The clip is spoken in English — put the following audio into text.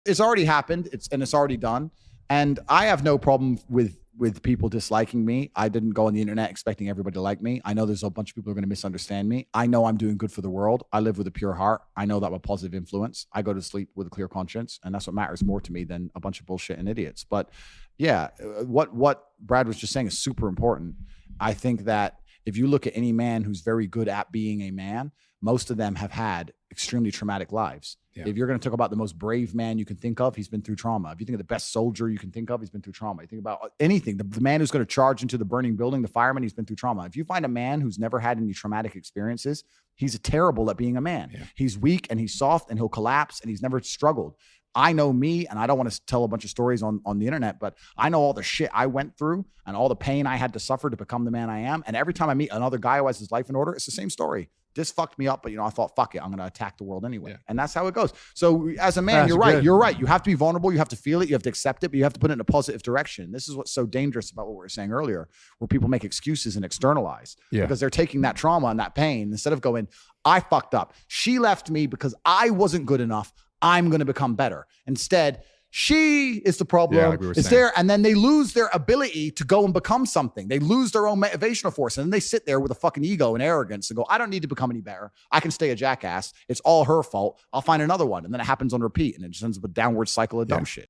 It's already happened. It's already done. And I have no problem with people disliking me. I didn't go on the internet expecting everybody to like me. I know there's a bunch of people who are going to misunderstand me. I know I'm doing good for the world. I live with a pure heart. I know that I'm a positive influence. I go to sleep with a clear conscience, and that's what matters more to me than a bunch of bullshit and idiots. But yeah, what Brad was just saying is super important. I think that if you look at any man who's very good at being a man, most of them have had extremely traumatic lives. Yeah. If you're going to talk about the most brave man you can think of, he's been through trauma. If you think of the best soldier you can think of, he's been through trauma. You think about anything, the man who's going to charge into the burning building, the fireman, he's been through trauma. If you find a man who's never had any traumatic experiences, he's terrible at being a man. Yeah. He's weak and he's soft and he'll collapse and he's never struggled. I know me, and I don't want to tell a bunch of stories on the internet, but I know all the shit I went through and all the pain I had to suffer to become the man I am. And every time I meet another guy who has his life in order, it's the same story. This fucked me up, but I thought, fuck it, I'm going to attack the world anyway. Yeah. And that's how it goes. So as a man, you're right. You're right. You have to be vulnerable. You have to feel it. You have to accept it, but you have to put it in a positive direction. This is what's so dangerous about what we were saying earlier, where people make excuses and externalize because they're taking that trauma and that pain instead of going, I fucked up. She left me because I wasn't good enough. I'm going to become better. Instead, she is the problem. Like it's there. And then they lose their ability to go and become something. They lose their own motivational force. And then they sit there with a fucking ego and arrogance and go, I don't need to become any better. I can stay a jackass. It's all her fault. I'll find another one. And then it happens on repeat. And it just ends up a downward cycle of dumb shit.